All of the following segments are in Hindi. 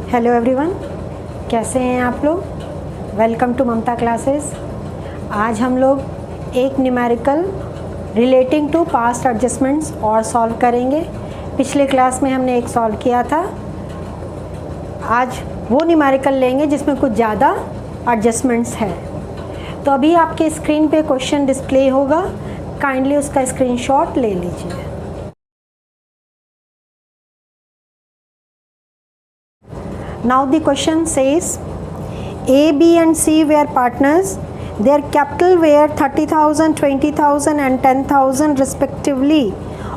हेलो एवरीवन, कैसे हैं आप लोग। Welcome to Mamta classes. आज हम लोग एक numerical relating to past adjustments और सॉल्व करेंगे। पिछले क्लास में हमने एक सॉल्व किया था। आज वो न्यूमेरिकल लेंगे जिसमें कुछ ज़्यादा एडजस्टमेंट्स है। तो अभी आपके स्क्रीन पे क्वेश्चन डिस्प्ले होगा, काइंडली उसका स्क्रीनशॉट ले लीजिए। Now the question says A, B and C were partners. Their capital were 30,000, 20,000 and 10,000 respectively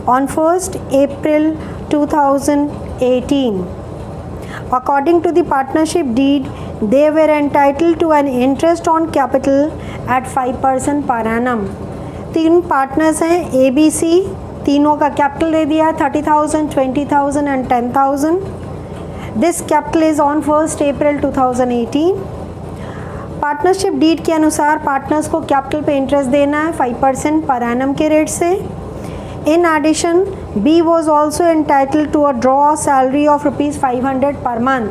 on 1st April 2018. According to the partnership deed, they were entitled to an interest on capital at 5% per annum. तीन पार्टनर्स हैं A, B, C। तीनों का कैपिटल दे दिया 30,000, 20,000 and 10,000. This capital is on 1st April 2018। Partnership deed के अनुसार पार्टनर्स को कैपिटल पे इंटरेस्ट देना है 5% पर एनम के रेट से। In addition B was also entitled to a draw salary of ₹500 per month.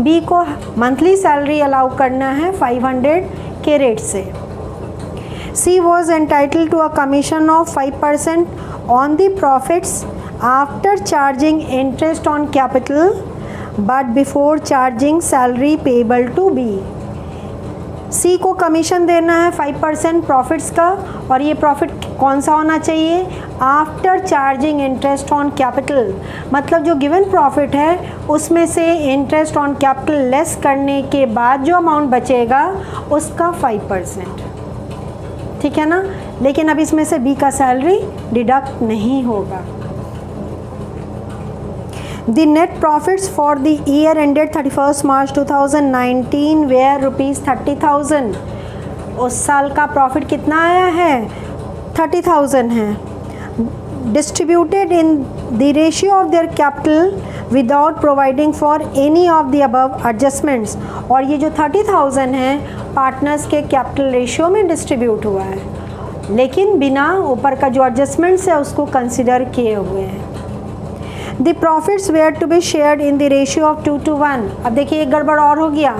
B को मंथली सैलरी अलाउ करना है 500 के रेट से। C was entitled to a commission of 5% on the profits after charging interest on capital but before charging salary payable to B. C को कमीशन देना है 5% प्रॉफिट्स का, और ये प्रॉफिट कौन सा होना चाहिए? After charging interest on capital. मतलब जो गिवन प्रॉफिट है उसमें से इंटरेस्ट ऑन कैपिटल लेस करने के बाद जो अमाउंट बचेगा उसका 5%। ठीक है ना। लेकिन अब इसमें से बी का सैलरी डिडक्ट नहीं होगा। The net profits for the year ended 31st March 2019 were ₹30,000. उस साल का प्रॉफिट कितना आया है? 30,000 है। Distributed in the ratio of their capital without providing for any of the above adjustments. और ये जो 30,000 है पार्टनर्स के कैपिटल रेशियो में डिस्ट्रीब्यूट हुआ है, लेकिन बिना ऊपर का जो एडजस्टमेंट्स है उसको कंसिडर किए हुए हैं। The profits were to be shared in the ratio of 2:1। अब देखिए एक गड़बड़ और हो गया।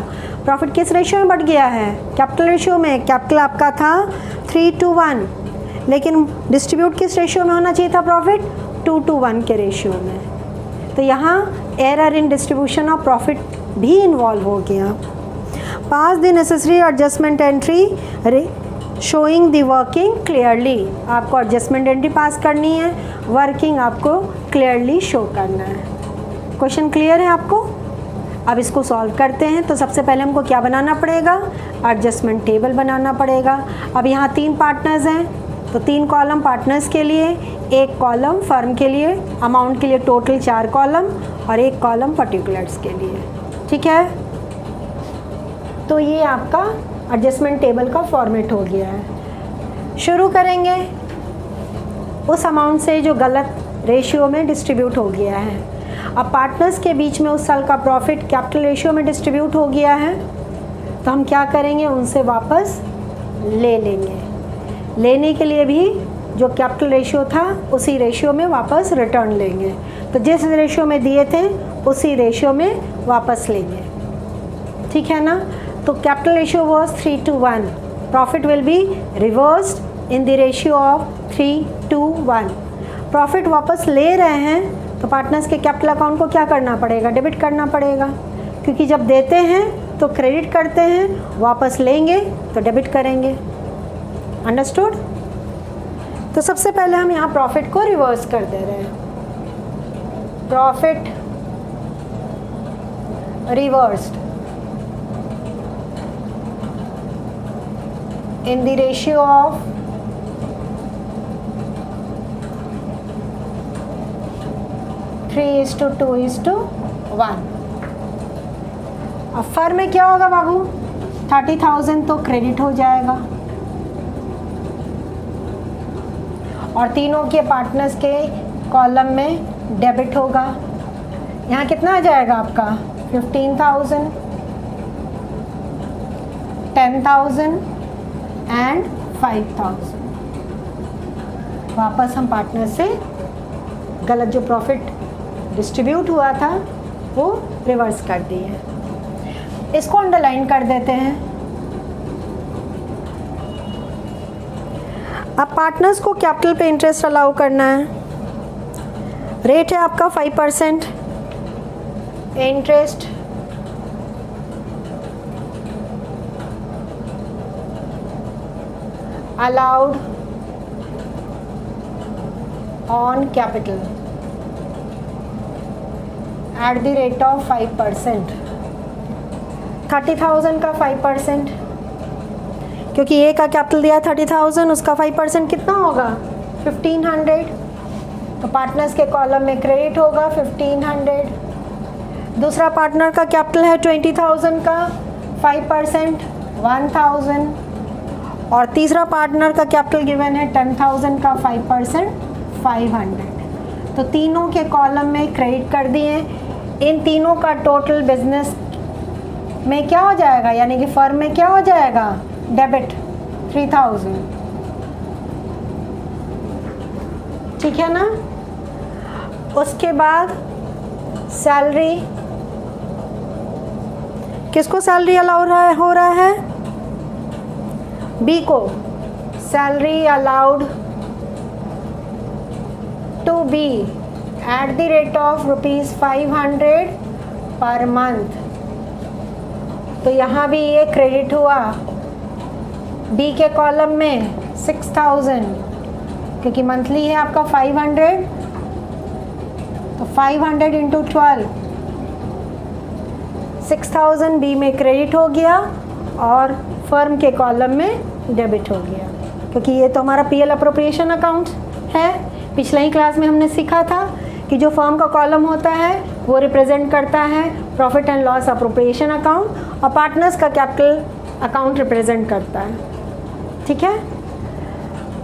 प्रॉफिट किस रेशियो में बढ़ गया है? कैपिटल रेशियो में। कैपिटल आपका था 3:1, लेकिन डिस्ट्रीब्यूट किस रेशियो में होना चाहिए था प्रॉफिट? 2:1 के रेशियो में। तो यहाँ error in distribution of profit भी इन्वॉल्व हो गया। Pass the necessary adjustment entry showing the working clearly. आपको एडजस्टमेंट एंट्री पास करनी है, वर्किंग आपको क्लियरली शो करना है। क्वेश्चन क्लियर है आपको? अब इसको सॉल्व करते हैं। तो सबसे पहले हमको क्या बनाना पड़ेगा? एडजस्टमेंट टेबल बनाना पड़ेगा। अब यहाँ तीन पार्टनर्स हैं तो 3 कॉलम पार्टनर्स के लिए, 1 कॉलम फर्म के लिए, अमाउंट के लिए टोटल 4 कॉलम और 1 कॉलम पर्टिकुलर्स के लिए। ठीक है। तो ये आपका एडजस्टमेंट टेबल का फॉर्मेट हो गया है। शुरू करेंगे उस अमाउंट से जो गलत रेशियो में डिस्ट्रीब्यूट हो गया है। अब पार्टनर्स के बीच में उस साल का प्रॉफिट कैपिटल रेशियो में डिस्ट्रीब्यूट हो गया है, तो हम क्या करेंगे? उनसे वापस ले लेंगे। लेने के लिए भी जो कैपिटल रेशियो था उसी रेशियो में वापस रिटर्न लेंगे। तो जिस रेशियो में दिए थे उसी रेशियो में वापस लेंगे। ठीक है ना। तो capital ratio was 3:1। Profit will be reversed in the ratio of 3:1। Profit वापस ले रहे हैं तो पार्टनर्स के कैपिटल अकाउंट को क्या करना पड़ेगा? डेबिट करना पड़ेगा, क्योंकि जब देते हैं तो क्रेडिट करते हैं, वापस लेंगे तो डेबिट करेंगे। अंडरस्टूड? तो सबसे पहले हम यहाँ प्रॉफिट को रिवर्स कर दे रहे हैं। Profit reversed in the ratio of 3:2:1। अब फर्म में क्या होगा बाबू? 30,000 तो क्रेडिट हो जाएगा और तीनों के पार्टनर्स के कॉलम में डेबिट होगा। यहाँ कितना आ जाएगा आपका? 15,000, 10,000 एंड 5,000। वापस हम पार्टनर से गलत जो प्रॉफिट डिस्ट्रीब्यूट हुआ था वो रिवर्स कर दिए। इसको अंडरलाइन कर देते हैं। अब पार्टनर्स को कैपिटल पे इंटरेस्ट अलाउ करना है। रेट है आपका 5%। Interest allowed on capital at the rate of 5%। 30,000 का 5%, क्योंकि ए का कैपिटल दिया 30,000, उसका 5% कितना होगा 1500। तो पार्टनर्स के कॉलम में क्रेडिट होगा 1500। दूसरा पार्टनर का कैपिटल है 20,000 का 5% 1000, और तीसरा पार्टनर का कैपिटल गिवन है 10,000 का 5% 500। तो तीनों के कॉलम में क्रेडिट कर दिए। इन तीनों का टोटल बिजनेस में क्या हो जाएगा, यानी कि फर्म में क्या हो जाएगा, डेबिट 3000। ठीक है ना। उसके बाद सैलरी, किसको सैलरी अलाउ हो रहा है, बी को। Salary allowed to be at the rate of ₹500 per month. तो यहाँ भी ये क्रेडिट हुआ बी के कॉलम में 6000, क्योंकि मंथली है आपका 500, तो 500 इंटू 12 6000 बी में क्रेडिट हो गया और फर्म के कॉलम में डेबिट हो गया, क्योंकि ये तो हमारा पीएल अप्रोप्रिएशन अकाउंट है। पिछले ही क्लास में हमने सीखा था कि जो फर्म का कॉलम होता है वो रिप्रेजेंट करता है profit and loss appropriation account, और पार्टनर्स का कैपिटल अकाउंट रिप्रेजेंट करता है। ठीक है।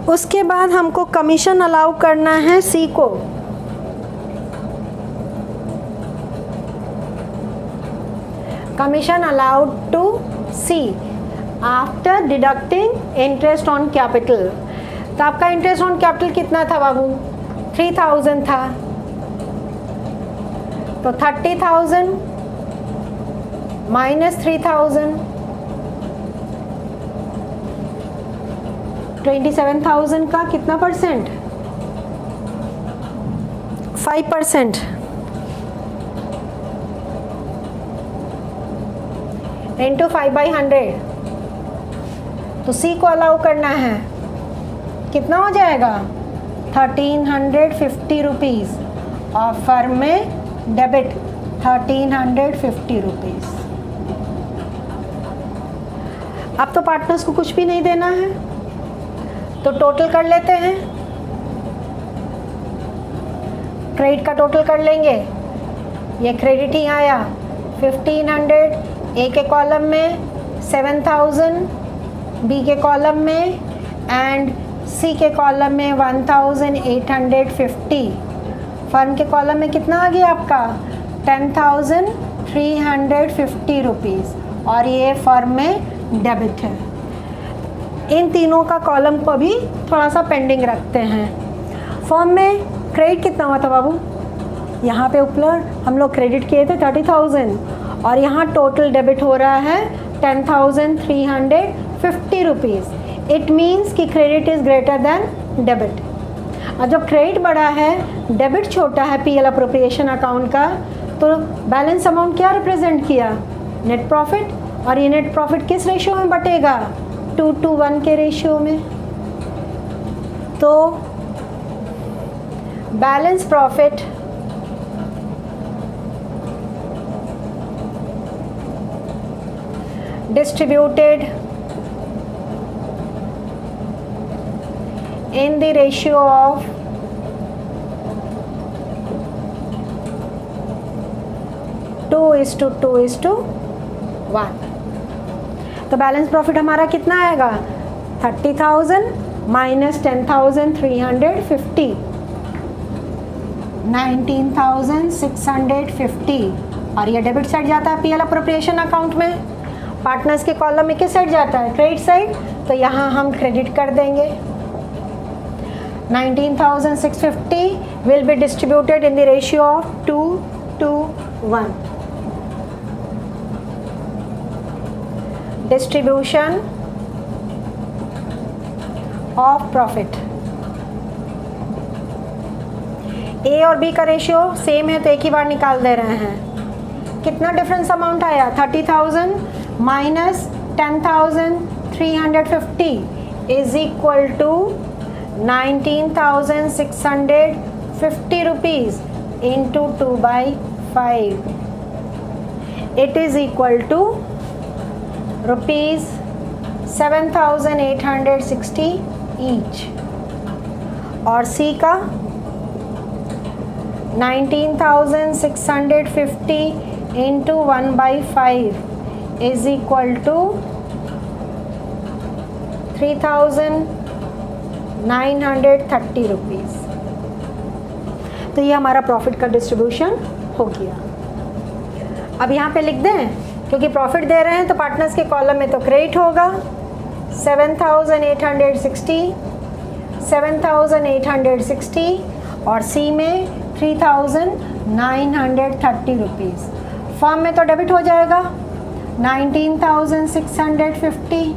उसके बाद हमको कमीशन अलाउ करना है सी को। Commission allowed to C after deducting interest on capital. तो आपका इंटरेस्ट ऑन कैपिटल कितना था बाबू, 3000 था। तो 30,000 माइनस 3,000 27,000 का कितना परसेंट, 5% इंटू 5/100। तो सी को अलाउ करना है, कितना हो जाएगा 1350 रुपीज़, और फर्म में डेबिट 1350 रुपीज़। अब तो पार्टनर्स को कुछ भी नहीं देना है, तो टोटल कर लेते हैं। क्रेडिट का टोटल कर लेंगे। ये क्रेडिट ही आया 1500 ए के कॉलम में, 7000 बी के कॉलम में, एंड सी के कॉलम में 1850। फर्म के कॉलम में कितना आ गया आपका 10,350 रुपीज़, और ये फर्म में डेबिट है। इन तीनों का कॉलम को भी थोड़ा सा पेंडिंग रखते हैं। फर्म में क्रेडिट कितना हुआ था बाबू, यहाँ पे ऊपर हम लोग क्रेडिट किए थे 30,000, और यहाँ टोटल डेबिट हो रहा है 10,350 रुपीज़। इट मीन्स कि credit is greater than debit. और जब क्रेडिट बड़ा है डेबिट छोटा है पीएल अप्रोप्रिएशन अकाउंट का, तो बैलेंस अमाउंट क्या रिप्रेजेंट किया, नेट प्रॉफिट। और ये नेट प्रॉफिट किस रेशियो में बटेगा, 2:1 के रेशियो में। तो balance profit distributed in the ratio of 2:2:1। तो बैलेंस प्रॉफिट हमारा कितना आएगा 30,000 माइनस 10,350, 19,650, और ये डेबिट साइड जाता है पीएल अप्रोप्रिएशन अकाउंट में। पार्टनर्स के कॉलम में किस साइड जाता है, क्रेडिट साइड, तो यहाँ हम क्रेडिट कर देंगे। 19,650 will be distributed in the ratio of 2:1। 1. Distribution of profit. ए और बी का रेशियो सेम है तो एक ही बार निकाल दे रहे हैं. कितना डिफरेंस अमाउंट आया? 30,000 minus 10,350 is equal to 19,650 rupees into 2/5. It is equal to rupees 7,860 each. और सी का 19,650 into 1/5 is equal to 3,930 rupees. तो ये हमारा प्रॉफिट का डिस्ट्रीब्यूशन हो गया. अब यहाँ पे लिख दें, क्योंकि प्रॉफिट दे रहे हैं तो पार्टनर्स के कॉलम में तो क्रेडिट होगा 7,860 और सी में 3,930 रुपीज़. फर्म में तो डेबिट हो जाएगा 19,650.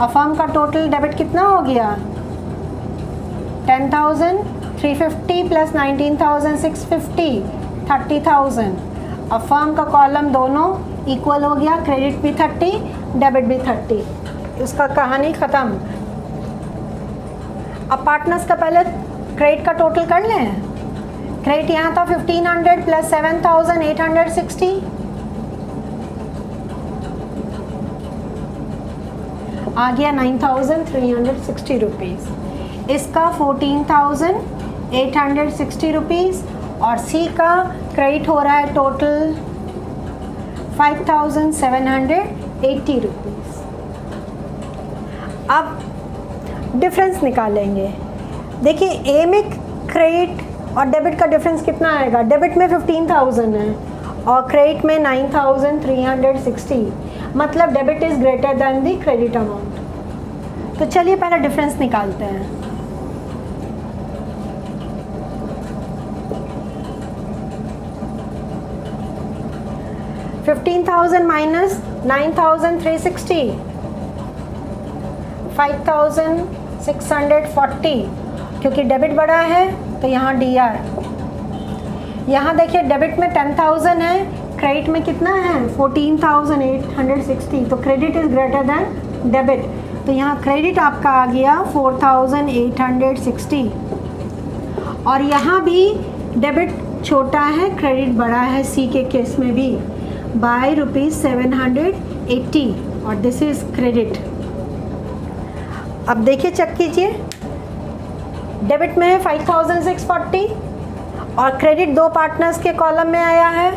अब फर्म का टोटल डेबिट कितना हो गया? 10,350 प्लस 19,650 30,000. अब फर्म का कॉलम दोनों इक्वल हो गया, क्रेडिट भी 30 डेबिट भी 30. उसका कहानी ख़त्म. अब पार्टनर्स का पहले क्रेडिट का टोटल कर लें. क्रेडिट यहाँ था 1,500 प्लस 7,860 आ गया 9,360 रुपीज़. इसका 14,860 रुपीज़ और सी का क्रेडिट हो रहा है टोटल 5,780 रुपीज़. अब डिफरेंस निकालेंगे. देखिए ए में क्रेडिट और डेबिट का डिफरेंस कितना आएगा? डेबिट में 15,000 है और क्रेडिट में 9,360. मतलब debit is greater than the credit amount. तो चलिए पहले डिफरेंस निकालते हैं. $15,000 माइनस 9,360 5,640. क्योंकि डेबिट बड़ा है तो यहाँ DR. यहाँ देखिए डेबिट में 10,000 है, क्रेडिट में कितना है 14,860. तो credit is greater than debit. तो यहाँ क्रेडिट आपका आ गया 4,860 और यहाँ भी डेबिट छोटा है, क्रेडिट बड़ा है सी के केस में भी बाय ₹780 और दिस इज़ क्रेडिट. अब देखिए चेक कीजिए, डेबिट में है 5,640 और क्रेडिट दो पार्टनर्स के कॉलम में आया है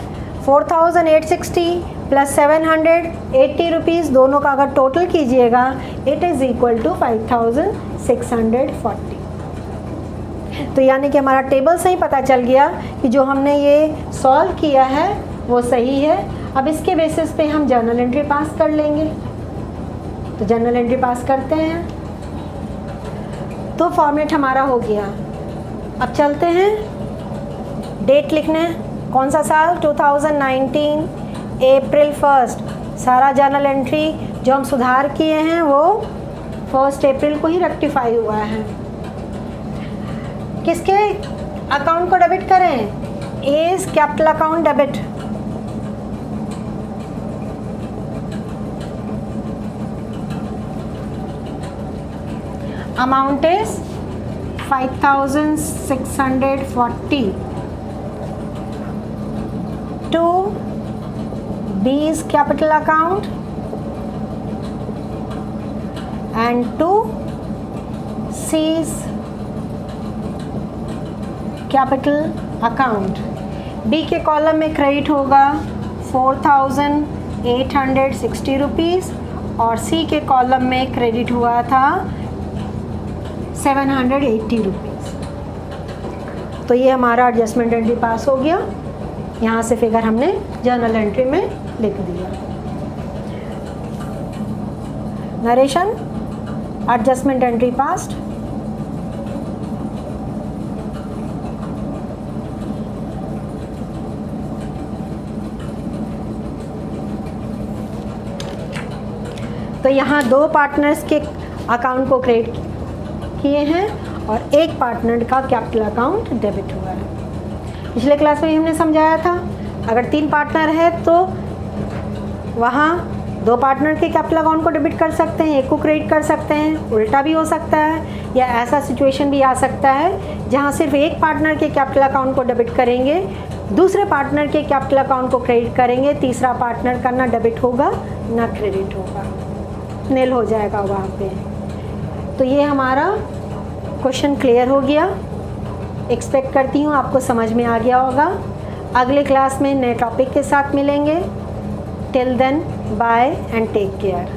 4,860 प्लस 780 रुपीज़. दोनों का अगर टोटल कीजिएगा इट इज़ इक्वल टू 5,640. तो यानी कि हमारा टेबल से ही पता चल गया कि जो हमने ये सॉल्व किया है वो सही है. अब इसके बेसिस पे हम जर्नल एंट्री पास कर लेंगे. तो जर्नल एंट्री पास करते हैं. तो फॉर्मेट हमारा हो गया. अब चलते हैं डेट लिखने. कौन सा साल? 2019 अप्रैल 1. सारा जर्नल एंट्री जो हम सुधार किए हैं वो 1 अप्रैल को ही रेक्टिफाई हुआ है. किसके अकाउंट को डेबिट करें? As capital account debit. Amount is 5,640 to B's capital account and to C's capital account. B के कॉलम में क्रेडिट होगा 4,860 रुपीज़ और C के कॉलम में क्रेडिट हुआ था 780 रुपीज़. तो ये हमारा एडजस्टमेंट एंट्री पास हो गया. यहाँ से फिगर हमने जर्नल एंट्री में लिख दिया. Narration adjustment entry past. यहाँ 2 पार्टनर्स के अकाउंट को क्रेडिट किए हैं और एक पार्टनर का कैपिटल अकाउंट डेबिट हुआ है। पिछले क्लास में हमने समझाया था अगर 3 पार्टनर है तो वहाँ 2 पार्टनर के कैपिटल अकाउंट को डेबिट कर सकते हैं, एक को क्रेडिट कर सकते हैं। उल्टा भी हो सकता है या ऐसा सिचुएशन भी आ सकता है जहाँ सिर्फ एक पार्टनर के कैपिटल अकाउंट को डेबिट करेंगे, दूसरे पार्टनर के कैपिटल अकाउंट को क्रेडिट करेंगे, तीसरा पार्टनर का ना डेबिट होगा ना क्रेडिट होगा, नील हो जाएगा वहाँ पे। तो ये हमारा क्वेश्चन क्लियर हो गया। एक्सपेक्ट करती हूँ आपको समझ में आ गया होगा। अगले क्लास में नए टॉपिक के साथ मिलेंगे। Till then bye and take care.